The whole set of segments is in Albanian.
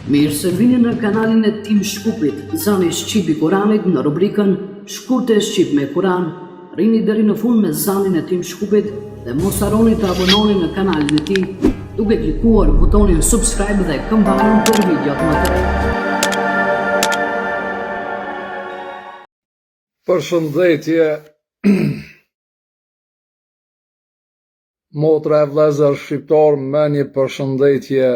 Mirë se vini në kanalin e Tim Shkupit, zani Shqip i Kuranit në rubrikën Shkurte Shqip me Kuran. Rini deri në fund me zanin e Tim Shkupit dhe mos harroni të abononi në kanalin e tij duke klikuar butonin subscribe dhe këmbanën për videot më të reja. Përshëndetje, motra e vëllezër shqiptar, me një përshëndetje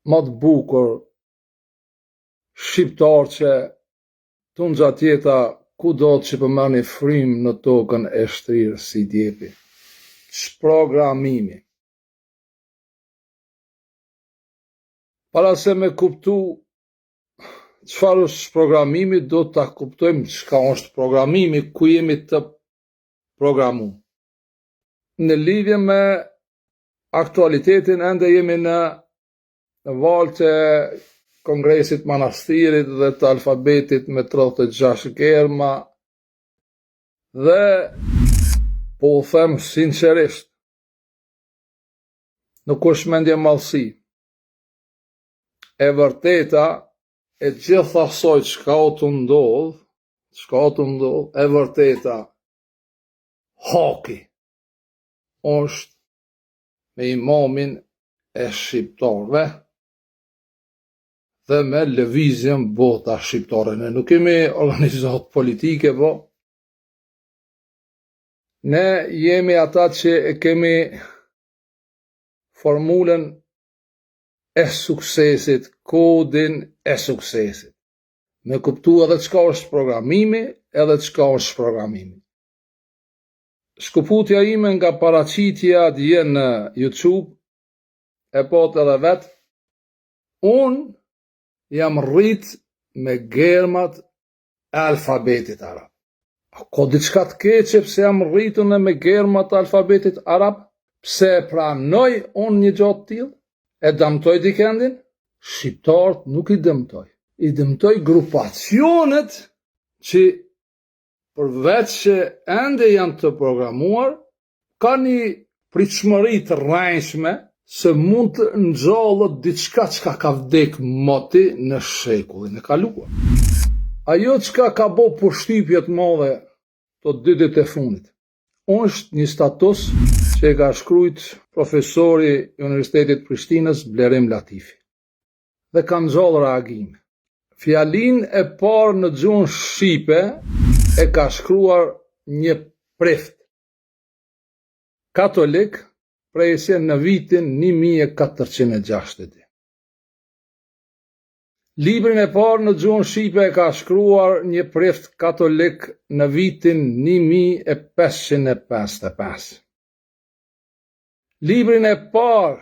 më të bukur shqiptar që tun gjatë jeta kudo që përmerrni frymë në tokën e shtrirë si djepi. Shprogramimi. Para se me kuptu çfarë është shprogramimi, do ta kuptojmë çka është programimi, ku jemi të programuar. Në lidhje me aktualitetin, ende jemi në valë të Kongresit Manastirit dhe të alfabetit me 36 germa dhe po u them sinqerisht, nuk është mendje mallësi. E vërteta e gjitha asaj çka u të ndodh, e vërteta haki është me imamin e shqiptarve dhe me lëvizjen bota shqiptare. Ne nuk kemi organizat politike, po ne jemi ata që e kemi formulën e suksesit, kodin e suksesit. Me kuptu edhe çka është programimi, edhe çka është shprogramimi. Shkëputja ime nga paraqitja dje në YouTube e pot edhe vetë, unë jam rrit me germat e alfabetit arab. A ko diçka të keqe pse jam rritur me germat e alfabetit arab? Pse pranoj unë një gjatë tillë? E dëmtoj dikendin? Shqiptarët nuk i dëmtoj. I dëmtoj grupacionet që përveç që ende janë të programuar, ka një pritshmëri të rrejshme se mund të nxallët diçka çka ka vdek moti në shekullin e kaluar. Ajo çka ka bo përshtypje të madhe të 2 ditë e fundit, është një status që e ka shkrujt profesori i Universitetit Prishtinës Blerim Latifi. Dhe ka nxallë reagime. Fjalin e parë në gjuhën shqipe e ka shkruar një prift katolik prejse në vitin 1460. Librin e parë në gjuhën shqipe e ka shkruar një prift katolik në vitin 1555. Librin e parë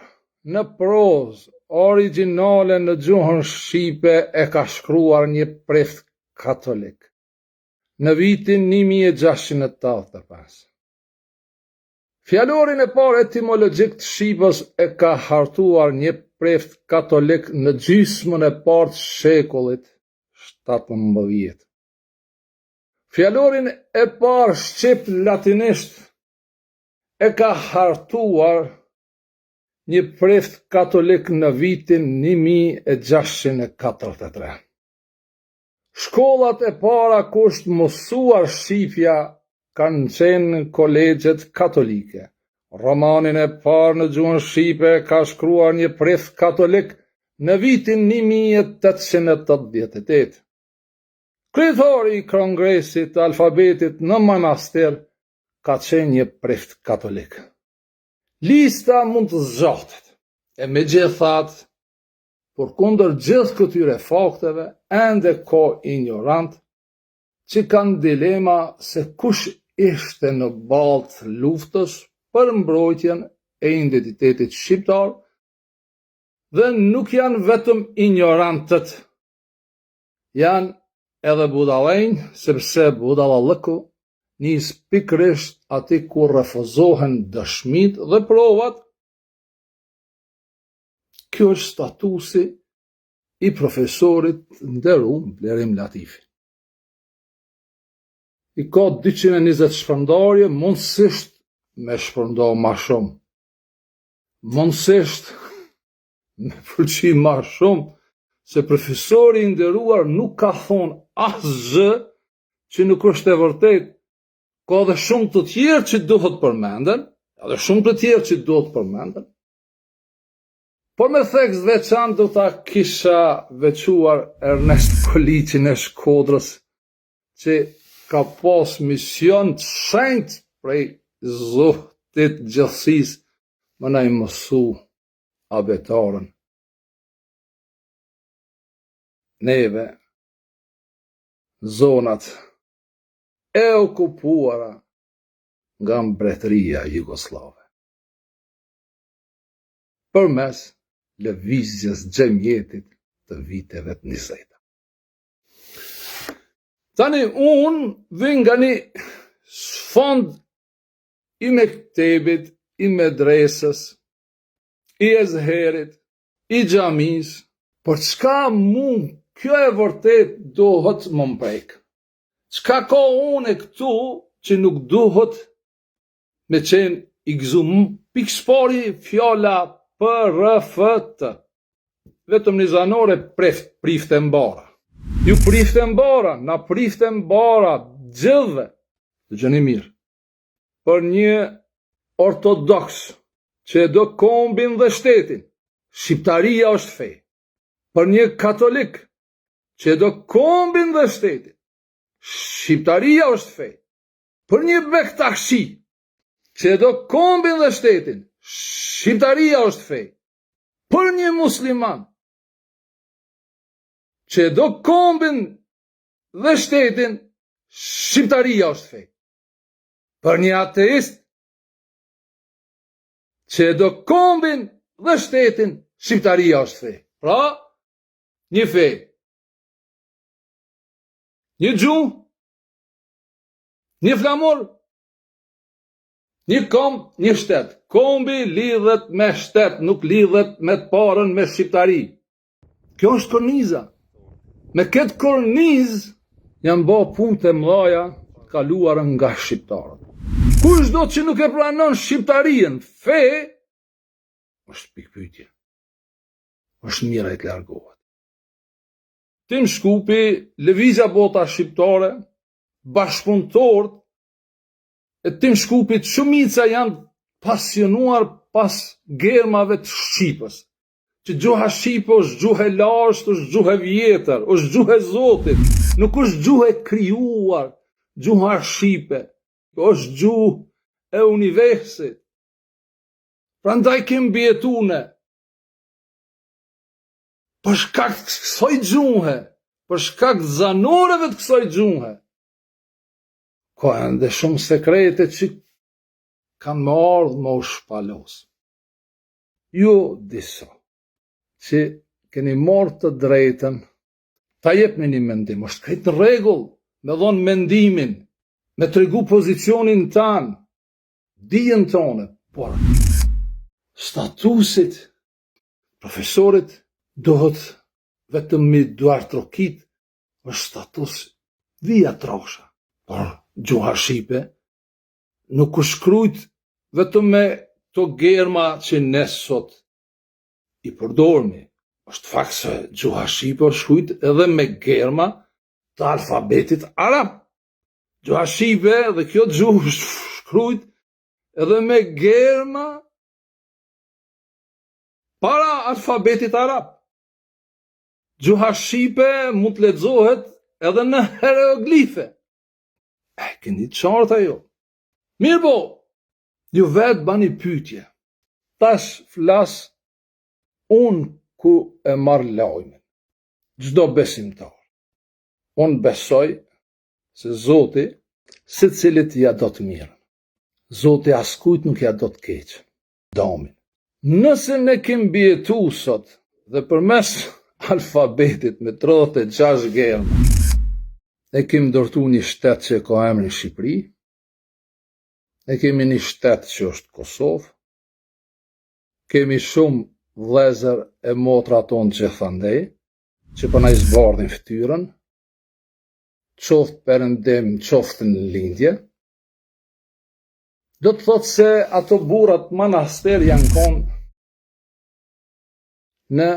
në prozë origjinale në gjuhën shqipe e ka shkruar një prift katolik në vitin 1685. Fjalorin e parë etimologjik të Shqipës e ka hartuar një prift katolik në gjysmën e parë të shekullit 17. Fjalorin e parë shqip latinisht e ka hartuar një prift katolik në vitin 1643. Shkollat e para ku është mësuar shqipja kanë qenë kolegjet katolike. Romanin e parë në gjuhën shqipe ka shkruar një prift katolik në vitin 1888. Kryetari i Kongresit të alfabetit në Manastir ka qenë një prift katolik. Lista mund të zgjatet, e megjithatë, përkundër gjithë këtyre fakteve, ende ka ignorant që kanë dilema se kush ishte në balë të luftës për mbrojtjen e identitetit shqiptar, dhe nuk janë vetëm ignorantët, janë edhe budallënj, sepse budallëku nis pikërisht aty ku refuzohen dëshmit dhe provat. Kjo është statusi i profesorit nderuar Blerim Latifi. I ka 220 shpërndarje, mundësisht me shpërnda ma shumë. Mundësisht me pëlqy ma shumë se profesori i nderuar nuk ka thonë asgjë që nuk është e vërtet. Ka dhe shumë të tjerë që duhet përmenden, por me thekst veçan do ta kisha vequar Ernest Kolicin e Shkodrës, që ka pas mision të shenjt prej Zotit gjithësisë më na i mësu abetaren. Neve, zonat e okupuara nga mbretëria Jugoslave, përmes lëvizjes xhamjetit të viteve të 20. Tani unë vin nga një sfond i mektebit, i medresës, i ezherit, i xhamis, por çka mund, kjo e vërtet dohet më mprek. Çka ka unë këtu që nuk duhet me qenë i gëzum, pikëspari fjala PRFT. Vetëm një zanore prifte mbara. Ju prifte mbara, na prifte mbara gjithve, të gjeni mirë, për një ortodoks që e do kombin dhe shtetin, shqiptaria është fe. Për një katolik që e do kombin dhe shtetin, shqiptaria është fe. Për një bektashi që e do kombin dhe shtetin, shqiptaria është fe. Për një musliman që e do kombin dhe shtetin, shqiptaria është fe. Për një ateist që e do kombin dhe shtetin, shqiptaria është fe. Pra, një fe, një gjuhë, një flamur, një komb, një shtet. Kombi lidhet me shtet, nuk lidhet me të parën me shqiptari. Kjo është korniza. Me këtë korniz janë bë punë të mëdha kaluar nga shqiptarët. Kushdo që nuk e pranon shqiptarien fe, është pikpyetje. Është mira i të largohet. Tim Shkupi, lëvizja bota shqiptare, bashkëpunëtorët e Tim Shkupit, shumica janë pasionuar pas germave të Shqipës. Që gjuha Shqipe është gjuhë e lashtë, është gjuhë e vjetër, është gjuhë e Zotit, nuk është gjuhë e krijuar, gjuha Shqipe, është gjuhë e universit. Prandaj kemi bjetune. Për shkak të kësaj gjuhe, për shkak të zanoreve të kësaj gjuhe, ka ende shumë sekrete që kanë më ardhë më u shpalos. Ju disa që keni marrë të drejtën, ta jepni një mendim, është krejt në rregull me dhonë mendimin, me tregu pozicionin tanë, dijen tonë, por statusit, profesorit, dohet vetëm mi duar trokit, është status vija trosha. Por gjuha Shqipe nuk u shkrujt vetëm me to germa që ne sot i përdormi. Është fakt se gjuha Shqipe është shkrujt edhe me germa të alfabetit arab. Gjuha Shqipe dhe kjo gjuhë është shkrujt edhe me germa para alfabetit arab. Gjuha Shqipe mund të lexohet edhe në hieroglife. Keni qartë ajo. Mirë po, ju vetë bani pyetje. Tash flas unë ku e marr lajmin. Çdo besimtar. Unë besoj se Zoti secilit ja do të mirën. Zoti askujt nuk ja do të keqen. Domin. Nëse ne kemi bjetu sot dhe përmes alfabetit me 36 germa, e kemi ndërtu një shtet që ka emrin Shqipëri, e kemi një shtet që është Kosovë, kemi shumë vëllezër e motra tonë gjithandej, që po na i zbardhin fytyrën, qoftë perëndim, qoftë në lindje, do të thotë se ato burrat manaster janë konë në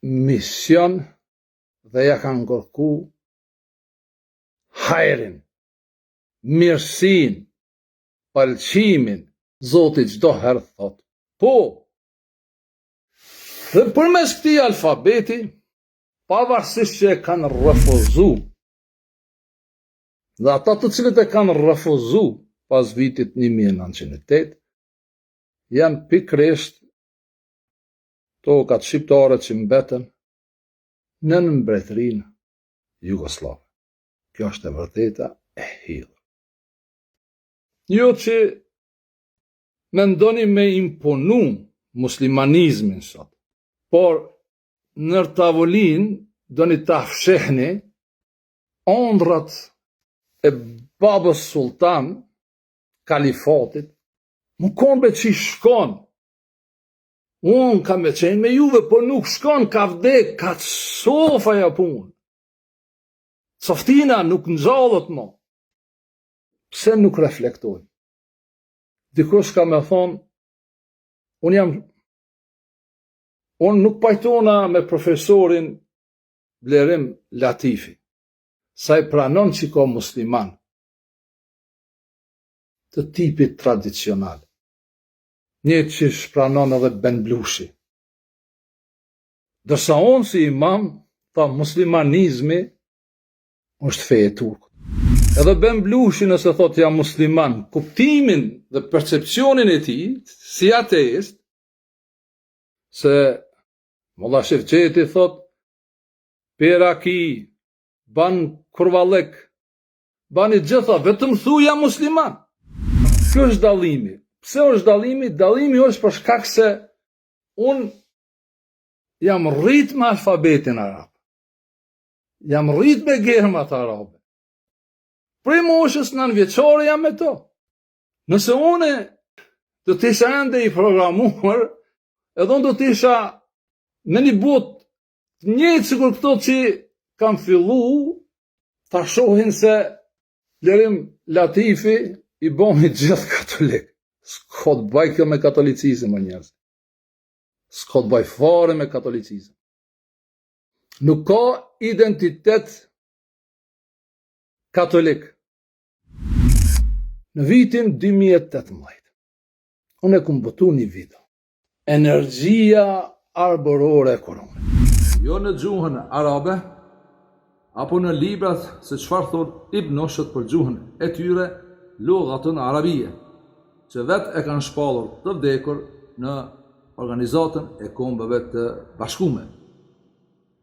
mision dhe ja kanë kërku hajrin, mirësin, pëlqimin. Zoti çdo herë thot, po, dhe përmes këtij alfabeti, pavarësisht që e kanë refuzu, dhe ata të cilët e kanë refuzu pas vitit 1908, janë pikërisht tokat shqiptare që mbetën në mbretërinë Jugoslave. Kjo është e vërteta e hidhur. Jo që mendoni me imponu muslimanizmin sot, por në tavolin doni ta fshehni ondrat e babës sultan, kalifatit, më konbe që i shkon. Unë kam me qenë me juve, por nuk shkon, ka vdek, ka sofa ja punë. Softina nuk nxallët mo. Pse nuk reflektoj? Dikush ka me thonë, unë nuk pajtona me profesorin Blerim Latifi, sa i pranon që ka musliman të tipit tradicional. Një që shpranon edhe Ben Blushi. Dërsa unë si imam, tha muslimanizmi është feje turkut. Edhe Ben Blushi nëse thot jam musliman, kuptimin dhe percepcionin e tij si ateist, se Molla Shevçeti thot, pera ki, ban kurvallek, bani gjitha, vetëm thu jam musliman. Kjo është dallimi. Pse është dallimi? Dallimi është për shkak se unë jam rrit me alfabetin arab. Jam rrit me gërmat arabe. Prej moshës 9 vjeçare jam me to. Nëse une do të isha ende i programuar, edhe unë do të isha në një botë të njëjtë sikur këto që kam fillu, ta shohin se Blerim Latifi i bëni gjithë katolik. S'ka të baj kjo me katolicizëm, më njerëz. S'ka të baj fare me katolicizëm. Nuk ka identitet katolik. Në vitin 2018, unë e kum botu një video. Energjia arbërore e koronit. Jo në gjuhën arabe, apo në librat se çfarë thon Ibn Oshët për gjuhën e tyre, lughatun arabie, që vetë e kanë shpallur të vdekur në organizatën e kombëve të bashkume.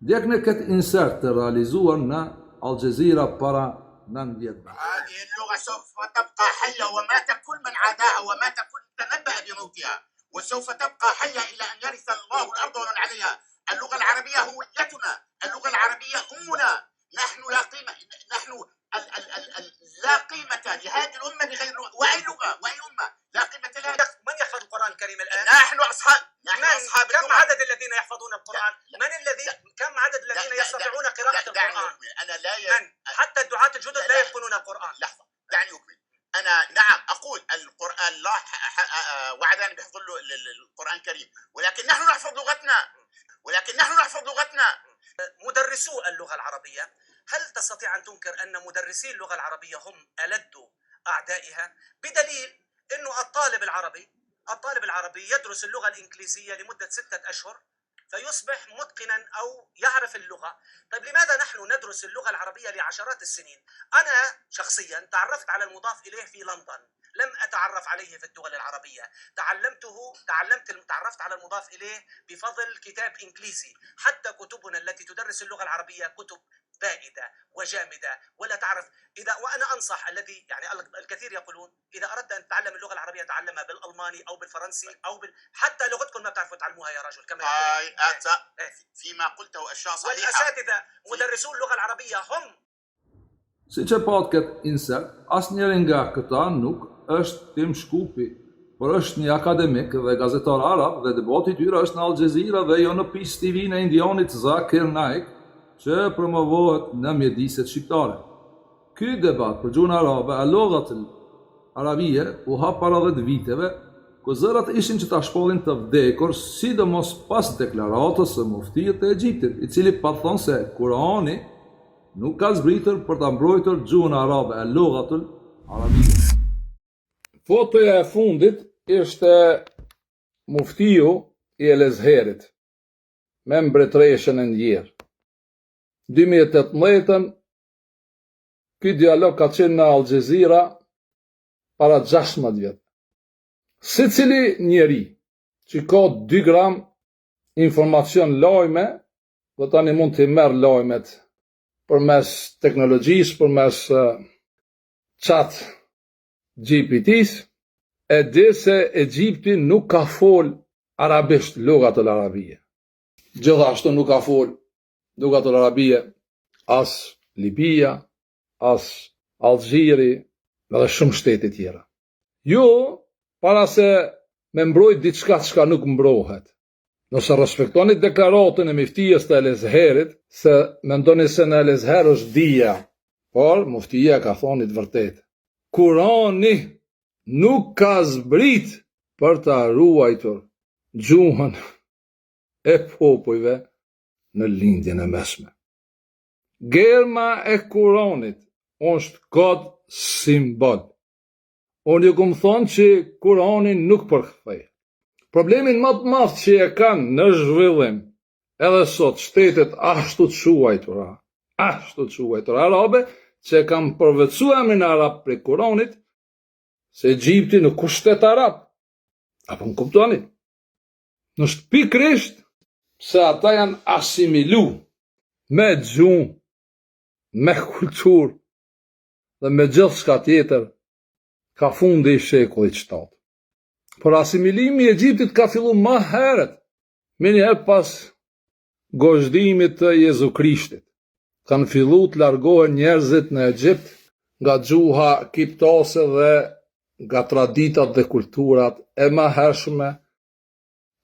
Djeg në këtë insert të realizuar në Al Jazeera para 9 vjet. هذه اللغة سوف تبقى حية ومات كل من عاداها ومات كل تنبأ بموتها وسوف تبقى حية إلى أن يرث الله الأرض ومن عليها. اللغة العربية هويتنا، اللغة العربية أمنا، نحن لا قيمة، نحن لا قيمة لهذه الأمة بغير وأي لغة وأي أمة لا قيمة لها. من يحفظ القرآن الكريم الآن؟ نحن أصحاب كم عدد الذين يحفظون القرآن؟ كم عدد الذين يستطيعون قراءة القرآن؟ أنا لا حتى الدعاة الجدد لا يتقنون القرآن. لحظة، دعني أكمل. أنا نعم أقول القرآن الله وعدنا بحفظ القرآن الكريم، ولكن نحن نحفظ لغتنا. مدرسو اللغة العربية، هل تستطيع أن تنكر أن مدرسي اللغة العربية هم ألد أعدائها؟ بدليل أنه الطالب العربي يدرس اللغة الإنجليزية لمدة 6 أشهر فيصبح متقنا أو يعرف اللغة. طيب لماذا نحن ندرس اللغة العربية لعشرات السنين؟ أنا شخصيا تعرفت على المضاف إليه في لندن، لم أتعرف عليه في الدول العربية. تعرفت على المضاف إليه بفضل كتاب إنجليزي. حتى كتبنا التي تدرس اللغة العربية كتب بائدة وجامدة ولا تعرف. وأنا أنصح الكثير يقولون إذا أردت أن تتعلم اللغة العربية تعلمها بالألماني أو بالفرنسي أو حتى لغتكم ما بتعرفوا تعلموها يا رجل كما فيما قلته أشياء صحيحة. والأساتذة مدرسو اللغة العربية هم. Si që pat këtë insert, asë njëri nga këta nuk është Tim Shkupi, por është një akademik dhe gazetar arab dhe debati tyre është në Al Jazeera dhe jo në PIS TV në indianit Zakir Naik, që promovohet në mjediset shqiptare. Ky debat për gjuhën arabe, a lughat arabie, u hap para 10 viteve ku zërat ishin që ta shpollin të vdekur, sidomos pas deklaratës së muftiut të Egjiptit, i cili pa thonë se Kurani nuk ka zbritur për ta mbrojtur gjuhën arabe, e lughatul arabia. Fotoja e fundit ishte muftiu i Elezherit me mbretëreshën e ndjerë. 2018 ky dialog ka qenë në Al Jazeera para 16 vjet. Secili njeri që ka 2 gram informacion lajme, dhe tani mund të merr lajmet përmes teknologjisë, përmes chat GPT-s, e di se Egjipti nuk ka fol arabisht, lughatul arabie. Gjithashtu nuk ka fol lughatul arabie as Libia, as Algjiri dhe shumë shtete tjera. Jo, para se me mbrojt diçka çka nuk mbrohet. Nëse respektoni deklaratën e muftijes të Elezherit, se mendoni se në Elezher është dija, por muftia ka thonë të vërtetë. Kurani nuk ka zbrit për ta ruajtur gjuhën e popujve në lindjen e mesme. Germa e Kuranit është kod simbol. Unë ju këmë thonë që Kurani nuk përkthej. Problemin më të madh që e kanë në zhvillim edhe sot shtetet ashtu të quajtura arabe, që e kanë përvecu emrin arab prej Kuranit, se Egjipti nuk është shtet arab. Apo më kuptoni? Nështë pikrisht se ata janë asimilu me gjuhë, me kulturë dhe me gjithë shka tjetër ka fundi i shekullit 7. Por asimilimi i Egjiptit ka fillu më herët, me njëherë pas gozhdimit të Jezu Krishtit. Kanë fillu të largohen njerëzit në Egjipt nga gjuha kiptase dhe nga traditat dhe kulturat e më hershme,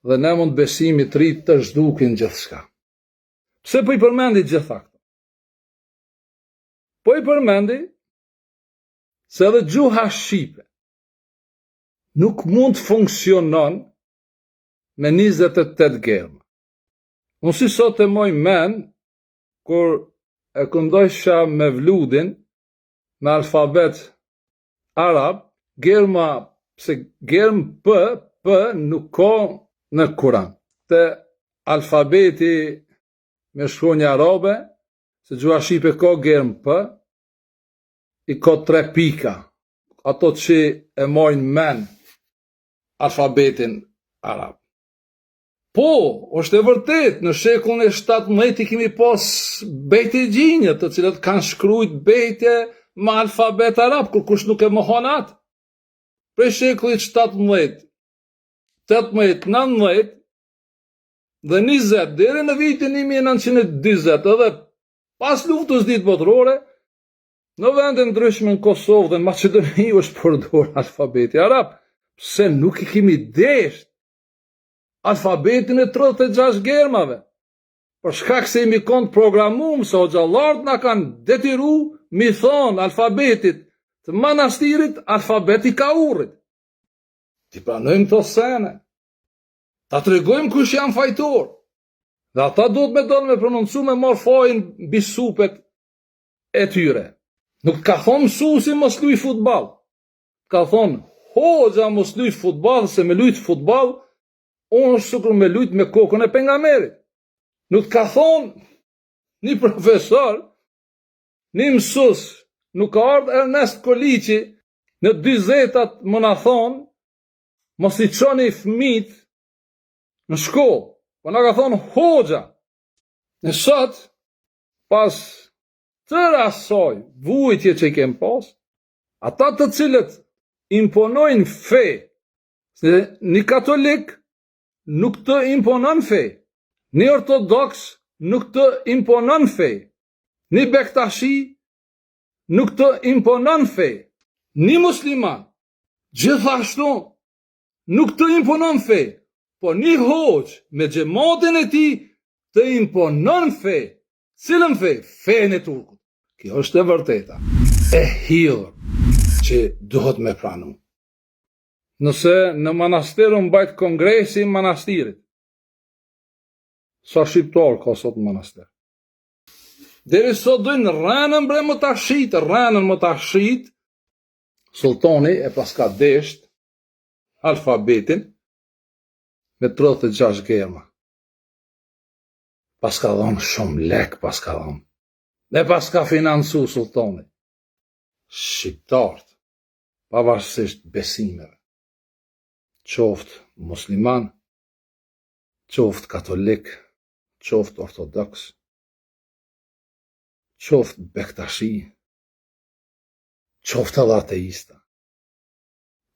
dhe ne mund besimi të ri të zhdukin gjithçka. Pse po i përmendi gjitha këto? Po i përmendi se edhe gjuha shqipe nuk mund të funksionon me 28 germa. Unë si sot e moj men, kur e këndojsha me vludin, me alfabet arab, germa, pse germ P nuk ka në Kuran. Te alfabeti me shkronjë arabe, se gjuha shqipe ka germ P, i ka 3 pika, ato që e mojnë men alfabetin arab. Po, është e vërtet, në shekullin e 17 i kemi pas bejtë gjinje, të cilët kanë shkrujt bejtje me alfabet arab, kur kush nuk e mohon atë. Prej shekullit 17, 18, 19 dhe 20 deri në vitin 1920 edhe pas luftës ditë botërore, në vende ndryshme në Kosovë dhe në Maqedoni është përdor alfabeti arab, pse nuk i kemi desht alfabetin e 36 germave. Për shkak se imi konë programum, se hoxhallarët na kanë detiru mi thonë alfabetit të manastirit, alfabeti kaurit. Ti pranojmë të sene, ta të regojmë kush janë fajtor, dhe ata do të me donë me prononcu me marë fajin bisupet e tyre. Nuk ka thonë mësuesi mos luj futbal, ka thonë hoxha mos luj futbal, se me lujt futbal, unë është sukur me lujt me kokën e pejgamberit. Nuk ka thonë një profesor, një mësus, nuk ka ardhë Ernest Koliqi në 20-at më na thonë, mos i çoni fëmijët në shkollë, po na ka thonë hoxha. Në sot, pas tëra asaj vujtje që i kem pas, ata të cilët imponojnë fe, se një katolik nuk të imponon fe, një ortodoks nuk të imponon fe, një bektashi nuk të imponon fe, një musliman gjithashtu nuk të imponon fe, po një hoxh me xhamatin e tij të imponon fe. Cilën fe? Fen e turkut. Kjo është e vërteta, e hidhur, që duhet me pranu. Nëse në manastirë mbajt kongresi i manastirit. Sa shqiptar ka sot në manastir. Deri sot dojnë rënën bre më ta shit, sultani e paska desht alfabetin me 36 germa. Paska dhonë shumë lek, paska dhonë. Dhe paska financu sultani. Shqiptarët, pavarësisht besimeve. Qoftë musliman, qoftë katolik, qoftë ortodoks, qoftë bektashi, qoftë edhe ateista,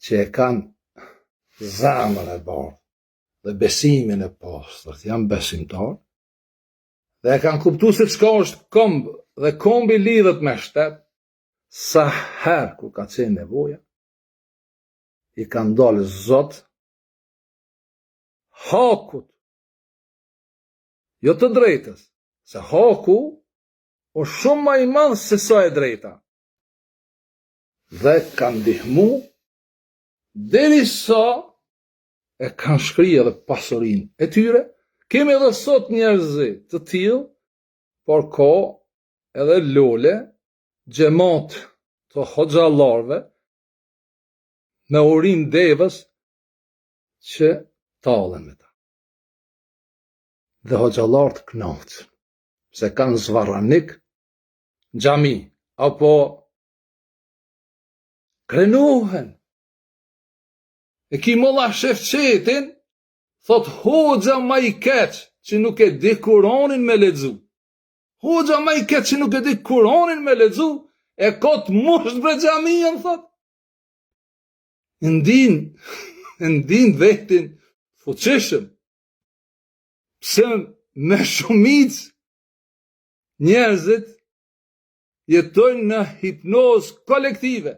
që e kanë zemrën e bardhë dhe besimin e pastërt, janë besimtar, dhe e kanë kuptuar se çka është komb dhe kombi lidhet me shtet, sa herë kur ka qenë nevoja, i kanë dalë Zot hakut, jo të drejtës, se haku o shumë më i madh se sa e drejta. Dhe kanë ndihmu derisa e kanë shkruar edhe pasurinë e tyre. Kemi edhe sot njerëz të tillë, por ka edhe lole, xhamat të hoxhallarëve me urin devës që tallen me ta. Dhe hoxhallarët knaqen, se kanë zvarranik xhami, apo krenohen. E ki molla Shefqetin, thot hoxha ma i keq që nuk e di Kur'anin me lexu. Hoxha ma i keq që nuk e di Kur'anin me lexu, e kot musht bre xhamien, thot. Ndin vetin fuqishëm, pse me shumic njerëzit jetojnë në hipnoz kolektive.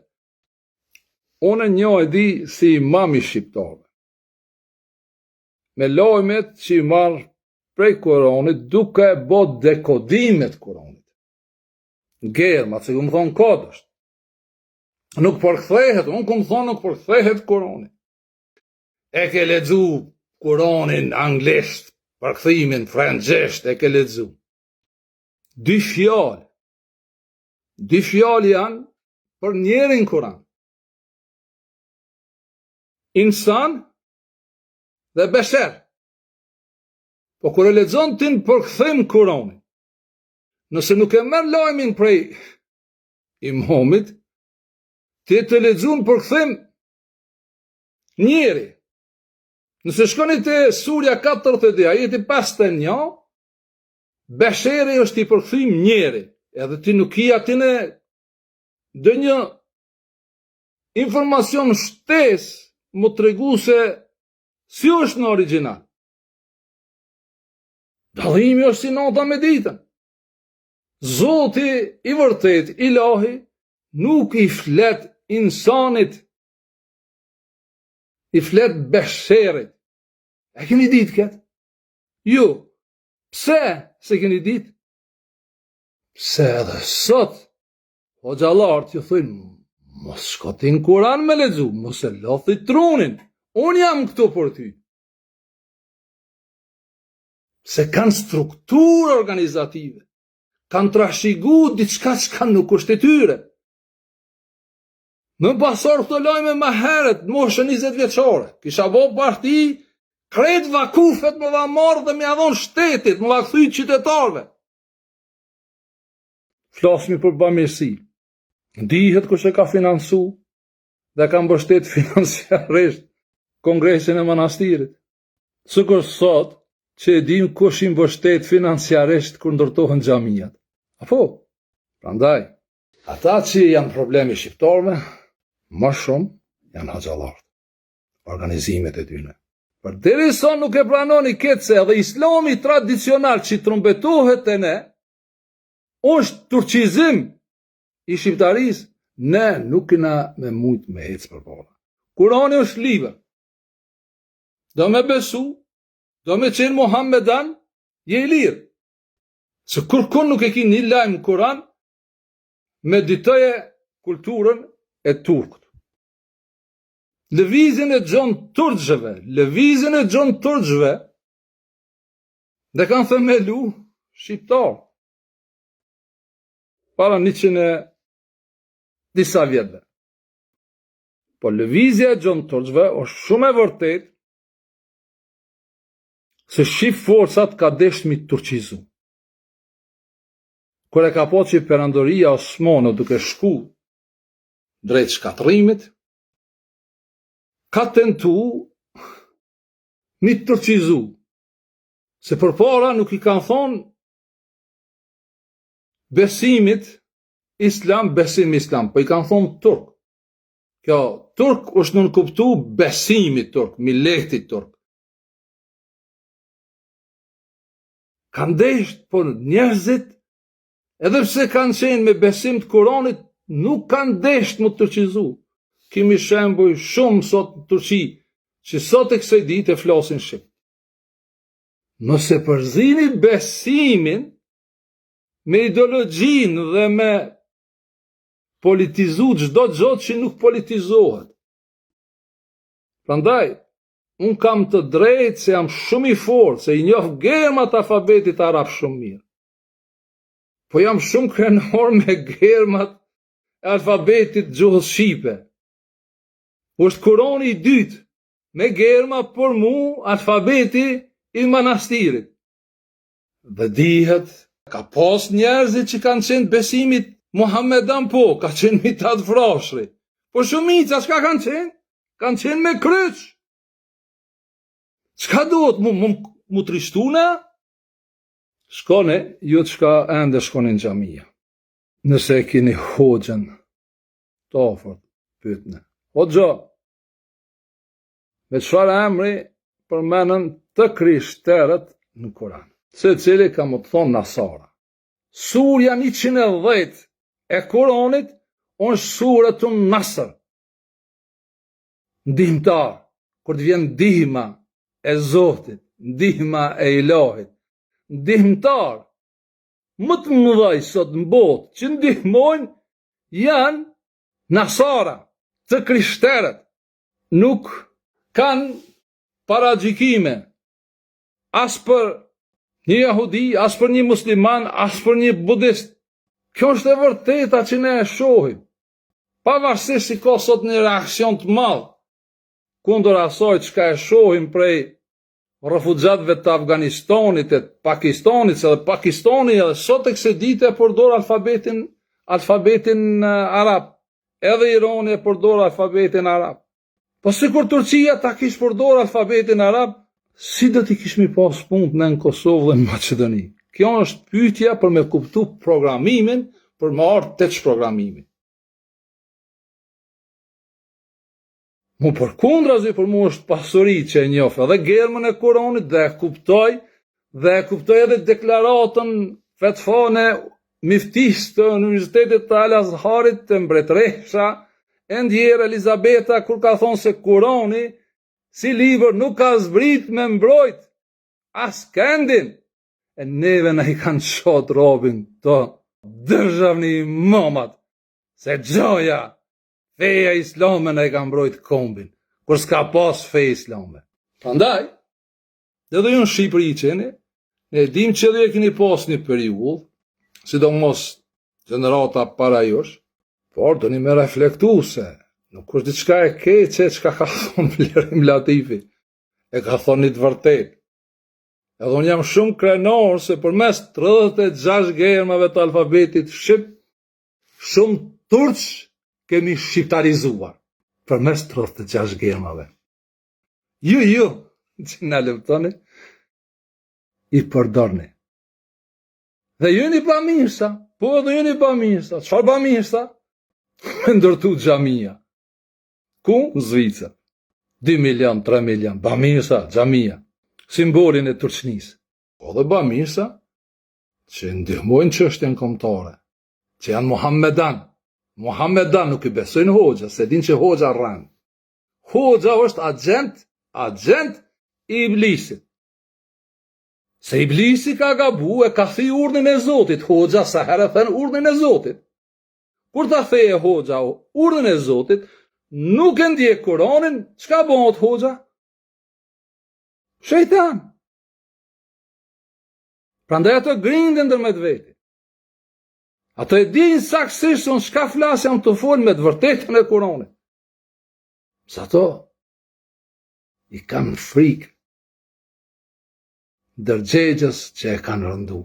Unë një e di si imam i shqiptarëve, me lojmet që i marrë prej Kuranit, duke e bo dekodimet Kuranit. Germa, që këmë thonë kodësht. Nuk përkthehet, unë këmë thonë nuk përkthehet Kuranit. E ke lexu Kuranin anglisht, përkthimin frangjesht e ke lexu. Dy fjalë janë për njërin Kuran. Insan dhe besher. Po kur e lexon ti në përkthim Kuranin, nëse nuk e merr lajmin prej imamit, ti të lexon përkthim njeri. Nëse shkoni te surja 40, ajeti 51, besheri është i përkthim njeri, edhe ti nuk i atine dë një informacion shtes më tregu se si është në original. Dallimi është si nata me ditën. Zoti i vërtet, Ilahi, nuk i flet insanit, i flet besherit. E keni ditë këtë? Jo. Pse se keni ditë? Pse edhe sot, hoxhallarët ju thujnë, mos shkotin Kuran me lexu, mos e lothi trunin, unë jam këtu për ty. Se kanë strukturë organizative, kanë trashëgu diçka që nuk është e tyre. Më pasor këto lojme më herët, moshën 20 vjeçare, kisha bo parti, kret vakufet më va marrë dhe më adhon shtetit, më va kthy qytetarëve. Flasmi për bamirësi. Dihet kush e ka financu dhe ka mbështet financiarisht kongresin e manastirit. Sikur sot që e dim kush i mbështet financiarisht kur ndërtohen xhamijat. Apo? Prandaj, ata që janë problemi shqiptarëve, më shumë janë hoxhallarët, organizimet e tyre. Për derisa nuk e pranoni këtë se edhe islami tradicional që trumbetohet e ne, është turqizim i shqiptarisë, ne nuk kena me mujt me ecë përpara. Kurani është libër. Do me besu, do me qenë Muhammedan, je i lirë. Se kërkon nuk e ki një lajmë Kuran, me ditoje kulturën e turkët. lëvizjen e Gjon Turxheve, dhe kanë themelu shqiptar para 100 disa vjetëve. Po lëvizja e Gjon Turxheve është shumë e vërtet se shqip forcat ka desht mi turqizu. Kur e ka po që perandoria Osmane duke shku drejt shkatrimit, ka tentu mi turqizu. Se përpara nuk i kanë thonë besimit islam, po i kanë thonë turk. Kjo turk është nënkuptu besimit turk, miletit turk. Kanë desht, por njerëzit, edhe pse kanë qenë me besim të Kuranit, nuk kanë desht më turqizu. Kemi shembuj shumë sot në Turqi, që sot e kësaj dite flasin shqip. Nëse përzini besimin me ideologjin dhe me politizu çdo gjë që nuk politizohet. Prandaj, unë kam të drejtë se jam shumë i fortë, se i njoh gërmat alfabetit arab shumë mirë. Po jam shumë krenar me gërmat e alfabetit gjuhës shqipe. Është Kurani i dytë me gërma për mu alfabeti i manastirit. Dhe dihet, ka pas njerëzit që kanë qenë besimit Muhammedan, po, ka qenë mitat vrashri. Po shumica, çka kanë qenë? Kanë qenë me kryq. Çka duhet mu trishtuna? Shkone, ju çka ende shkoni në xhamia. Nëse e keni hoxhën të afërt, pyetni. Hoxha, me çfarë emri përmenden të krishterët në Kur'an? Secili ka më të thonë Nasara. Surja 110 e Kur'anit është suretun Nasr. Ndihmtar, kur të vjen ndihma e Zotit, ndihma e Ilahit, ndihmtar më të mëdhej sot në botë që ndihmojnë janë Nasara, të krishterët. Nuk kanë paragjikime as për një jahudi, as për një musliman, as për një budist. Kjo është e vërteta që ne e shohim. Pavarësisht si ka sot një reakcion të madh kundër asaj çka e shohim prej refugjatëve të Afganistanit, e Pakistanit, se dhe Pakistani edhe sot e kësaj dite e përdor alfabetin arab. Edhe Irani e përdor alfabetin arab. Po sikur Turqia ta kish përdor alfabetin arab, si do t'i kishmi pas punë në Kosovë dhe në Maqedoni? Kjo është pyetja për me kuptu programimin, për me ardhur te ç'programimin. Mu përkundrazi për mu është pasuri që e njoh edhe gërmën e Kuranit dhe e kuptoj edhe deklaratën fetvane miftis të Universitetit të Al-Azharit të mbretëresha e ndjer Elizabeta kur ka thonë se Kurani si libër nuk ka zbrit me mbrojt as këndin. E neve na i kanë qot robin të dërzhavni mamat, se gjoja, feja islame na i kanë mbrojt kombin, kur s'ka pas fe islame. Prandaj, edhe ju në Shqipëri qeni, ne dim që edhe e keni pas një periudhë, sidomos gjenerata para jush, por do një me reflektu se nuk është diçka e keqe çka ka thonë Blerim Latifi, e ka thonë një të vërtet. Edhe unë jam shumë krenar se përmes 36 gërmave të alfabetit shqip, shumë turq kemi shqiptarizuar përmes 36 gërmave. Ju, që na lëftoni, i përdorni. Dhe ju një bamirësa, po edhe ju një bamirësa. Çfarë bamirësa? Me ndërtu xhamia. Ku? Në Zvicër. 2 milion, 3 milion, bamirësa, xhamia. Simbolin e turqnisë. Po dhe bamirësa që ndihmojnë çështjen kombëtare, që janë Muhammedan nuk i besojnë hoxha, se din që hoxha rran. Hoxha është agent i iblisit. Se iblisi ka gabu e ka thi urdhën e Zotit, hoxha sa herë thën urdhën e Zotit. Kur ta theje hoxha urdhën e Zotit, nuk e ndjek Kur'anin, çka bëhet hoxha? Shejtan. Prandaj ato grindën ndërmjet veti. Ato e dinë saktësisht se unë çka flas jam të fol me të vërtetën e Kur'anit. Sa ato i kanë frikë dërgjegjes që e kanë rëndu.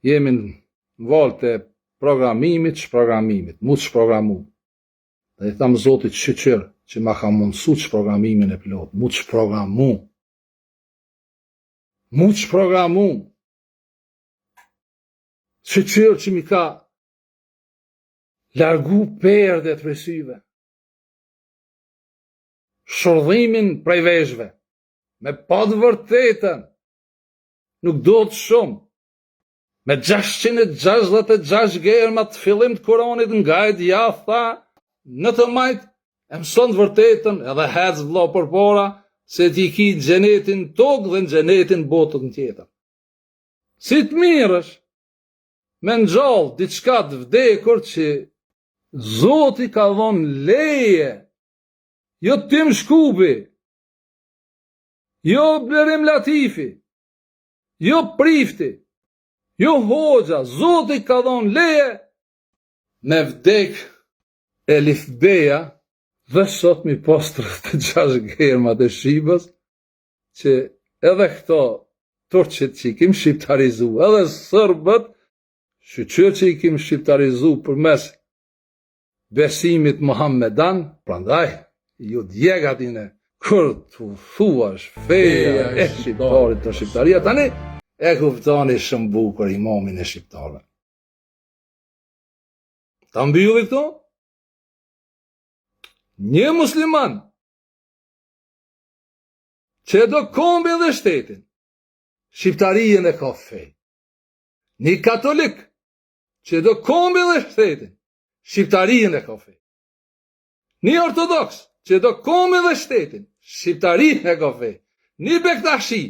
Jemi në valë të programimit, shprogramimit, mu të shprogramu. Dhe i thamë Zotit shqyqyr që ma ka mundësu që programimin e plot, mu të shprogramu. Mu të shprogramu. Shqyqyr që mi ka largu perdet prej syve. Shordhimin prej veshve, me pa të vërtetën, nuk do të shumë, me 666 germa të fillim të Kuranit nga e dja, tha, në të majtë, e mëson të vërtetën, edhe hecë vëlla përpara, se ti ki xhenetin tokë dhe në xhenetin botën tjetër. Si të mirësh, me ngjall diçka të vdekur që Zoti ka dhënë leje, jo Tim Shkupi, jo Blerim Latifi, jo Prifti, jo Hoxha, Zoti ka dhënë leje me vdek Elif Beja dhe sot mi pas 36 germat e Shqipës, që edhe këto turqit që i kim shqiptarizu, edhe sërbët, shqyqyr që i kim shqiptarizu për mes besimit Muhammedan, prandaj, ju djegatine, kur të thuash feja e shqiptarit të shqiptaria, tani e kuftoni shumë bukur imamin e shqiptarëve. Ta mbylli këto? Një musliman që do kombin dhe shtetin, shqiptarien e ka fej. Një katolik që do kombin dhe shtetin, shqiptarien e ka fej. Një ortodoks që do kombin dhe shtetin, shqiptarien e ka fej. Një bektashi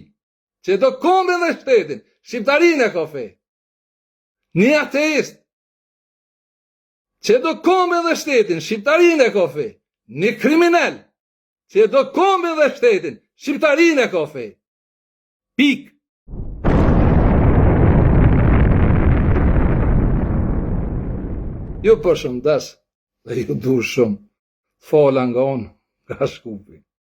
që do kombin dhe shtetin, shqiptarien e ka fej. Një ateist që do kombin dhe shtetin, shqiptarien e ka fej. Një kriminal që do kombin dhe shtetin, shqiptarin e ka fej. Pik. Ju për shumë des dhe ju du shumë, fala nga unë, nga Shkupi.